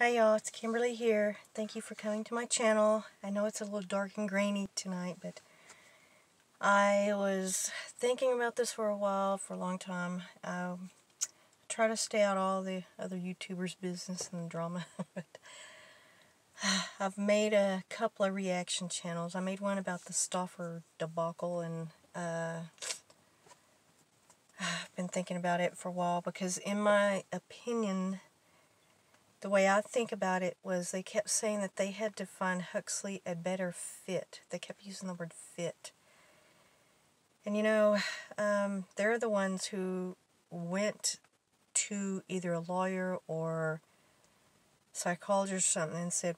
Hi y'all, it's Kimberly here. Thank you for coming to my channel. I know it's a little dark and grainy tonight, but I was thinking about this for a long time. I try to stay out all the other YouTubers' business and drama, but I've made a couple of reaction channels. I made one about the Stauffer debacle, and I've been thinking about it for a while because, in my opinion, the way I think about it was they kept saying that they had to find Huxley a better fit. They kept using the word fit. And you know, they're the ones who went to either a lawyer or psychologist or something and said,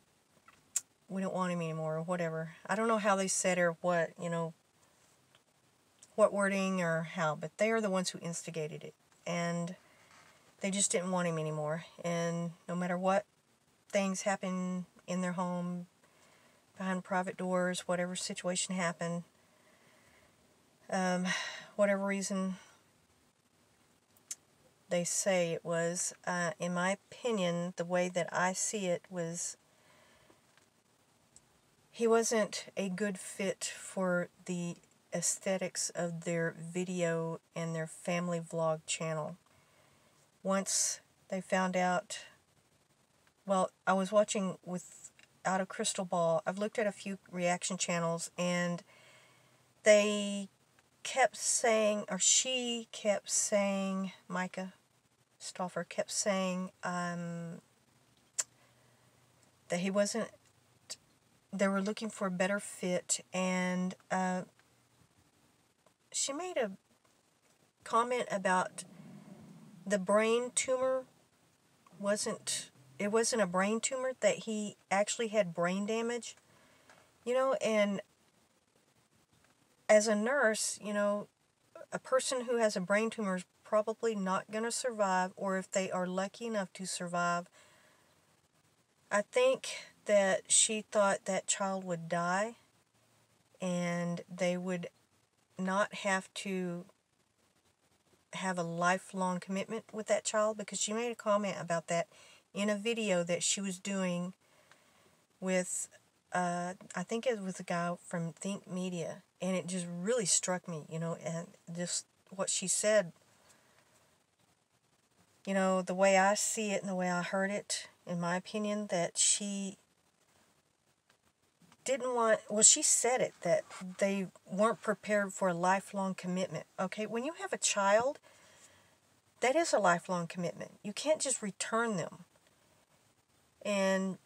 we don't want him anymore, or whatever. I don't know how they said it or what, what wording or how, but they are the ones who instigated it. And they just didn't want him anymore. And no matter what things happen in their home, behind private doors, whatever situation happened, whatever reason they say it was, in my opinion, the way that I see it was he wasn't a good fit for the aesthetics of their video and their family vlog channel. Once they found out, well, I was watching without a crystal ball. I've looked at a few reaction channels, and they kept saying, or she kept saying, Myka Stauffer kept saying that he wasn't, they were looking for a better fit, and she made a comment about the brain tumor it wasn't a brain tumor, that he actually had brain damage, and as a nurse, a person who has a brain tumor is probably not going to survive, or if they are lucky enough to survive, I think that she thought that child would die and they would not have to have a lifelong commitment with that child, because she made a comment about that in a video that she was doing with, I think it was a guy from Think Media, and it just really struck me, and just what she said, the way I see it and the way I heard it, in my opinion, that she didn't want, well, she said it, that they weren't prepared for a lifelong commitment. Okay, when you have a child, that is a lifelong commitment. You can't just return them. And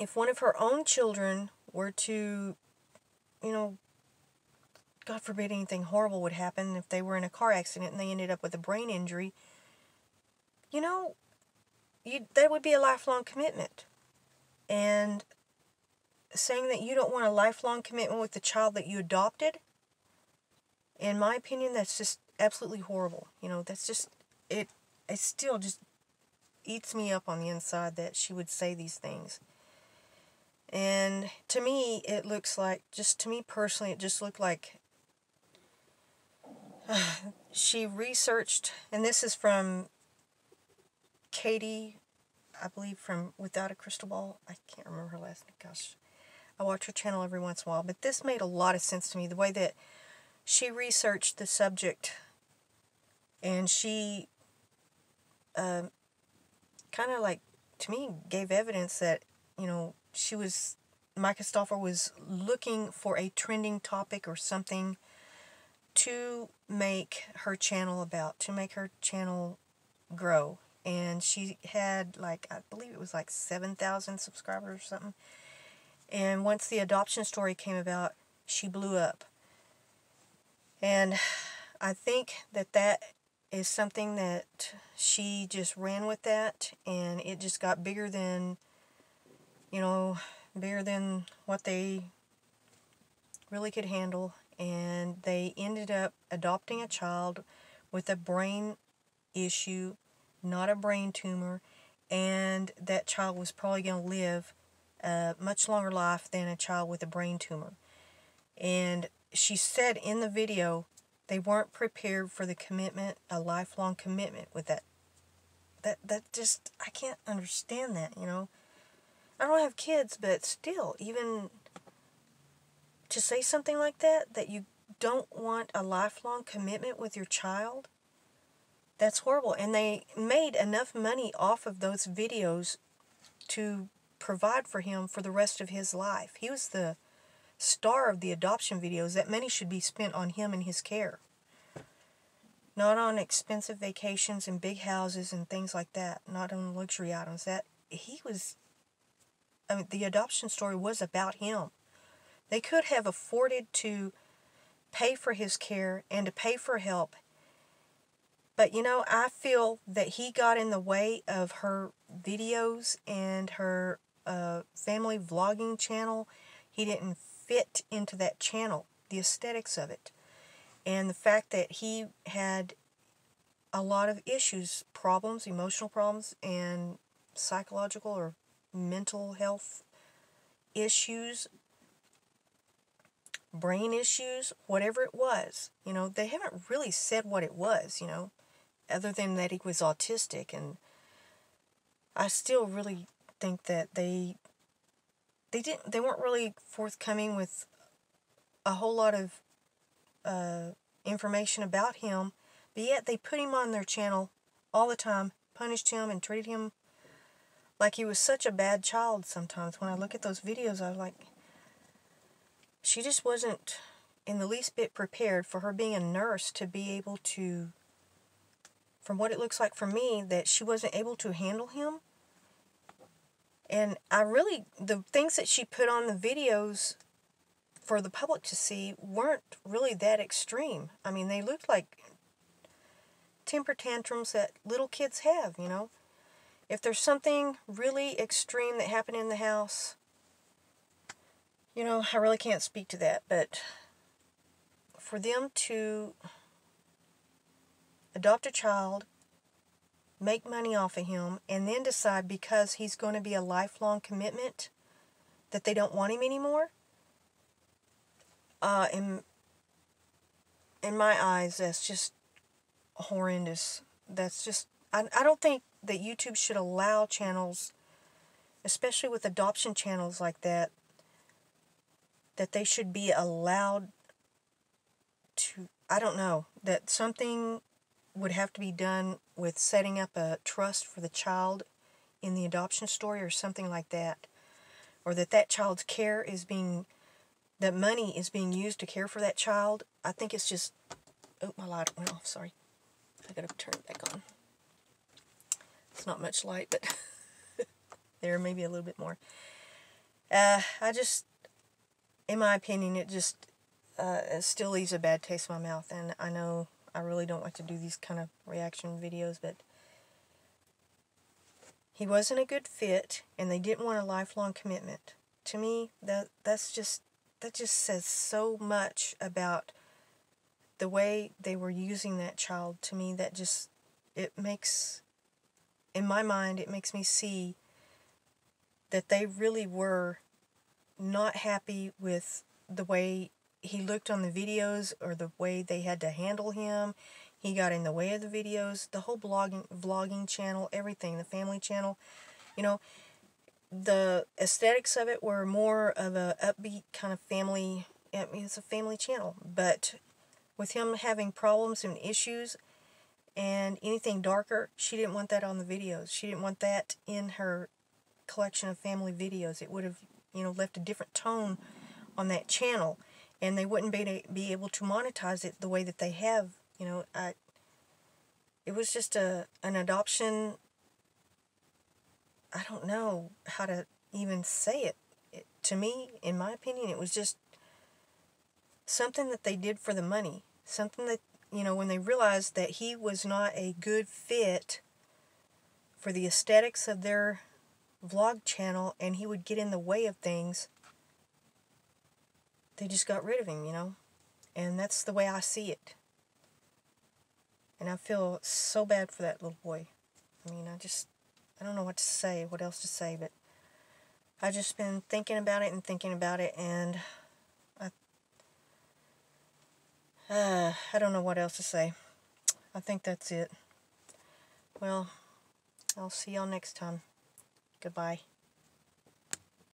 if one of her own children were to, God forbid anything horrible would happen, if they were in a car accident and they ended up with a brain injury, that would be a lifelong commitment. And saying that you don't want a lifelong commitment with the child that you adopted, in my opinion, that's just absolutely horrible. That's just, it still just eats me up on the inside that she would say these things. And to me, it looks like, just to me personally, it just looked like she researched, and this is from Katie, I believe, from Without a Crystal Ball. I can't remember her last name. Gosh, I watch her channel every once in a while, but this made a lot of sense to me, the way that she researched the subject, and she kind of, like, to me, gave evidence that, Myka Stauffer was looking for a trending topic or something to make her channel about, to make her channel grow. And she had, like, I believe it was like 7,000 subscribers or something. And once the adoption story came about, she blew up. And I think that that is something that she just ran with that, and it just got bigger than, bigger than what they really could handle. And they ended up adopting a child with a brain issue, not a brain tumor, and that child was probably going to live a much longer life than a child with a brain tumor. And she said in the video they weren't prepared for the commitment, a lifelong commitment with that That just, I can't understand that, you know. I don't have kids, but still, even to say something like that, that you don't want a lifelong commitment with your child, that's horrible. And they made enough money off of those videos to provide for him for the rest of his life. He was the star of the adoption videos. That money should be spent on him and his care, not on expensive vacations and big houses and things like that, not on luxury items. That he was, I mean, the adoption story was about him. They could have afforded to pay for his care and to pay for help. But, you know, I feel that he got in the way of her videos and her family vlogging channel. He didn't fit into that channel, the aesthetics of it. And the fact that he had a lot of issues, problems, emotional problems, and psychological or mental health issues, brain issues, whatever it was. You know, they haven't really said what it was, you know, other than that he was autistic. And I still really think that they weren't really forthcoming with a whole lot of information about him, but yet they put him on their channel all the time, punished him, and treated him like he was such a bad child sometimes. When I look at those videos, I was like, she just wasn't in the least bit prepared for her being a nurse to be able to, from what it looks like for me, that she wasn't able to handle him. And the things that she put on the videos for the public to see weren't really that extreme. I mean, they looked like temper tantrums that little kids have, you know. If there's something really extreme that happened in the house, you know, I really can't speak to that. But for them to adopt a child, make money off of him, and then decide because he's going to be a lifelong commitment that they don't want him anymore, in my eyes, that's just horrendous. That's just, I don't think that YouTube should allow channels, especially with adoption channels like that, that they should be allowed to, I don't know, that something would have to be done with setting up a trust for the child in the adoption story or something like that. Or that child's care is being, that money is being used to care for that child. I think it's just, oh, my light went off, sorry. I gotta turn it back on. It's not much light, but there, maybe a little bit more. I just, in my opinion, it just it still leaves a bad taste in my mouth. And I know I really don't like to do these kind of reaction videos, but he wasn't a good fit, and they didn't want a lifelong commitment. To me, that just says so much about the way they were using that child. To me, that just, it makes, in my mind, it makes me see that they really were not happy with the way he looked on the videos or the way they had to handle him. He got in the way of the videos, the whole vlogging channel, everything, the family channel. You know, the aesthetics of it were more of a upbeat kind of family, I mean, it's a family channel, but with him having problems and issues and anything darker, she didn't want that on the videos. She didn't want that in her collection of family videos. It would have, you know, left a different tone on that channel, and they wouldn't be able to monetize it the way that they have. You know, it was just an adoption. I don't know how to even say it. To me, in my opinion, it was just something that they did for the money. Something that, you know, when they realized that he was not a good fit for the aesthetics of their vlog channel and he would get in the way of things, they just got rid of him, you know. And that's the way I see it. And I feel so bad for that little boy. I mean, I don't know what to say, what else to say, but I've just been thinking about it, and I don't know what else to say. I think that's it. Well, I'll see y'all next time. Goodbye.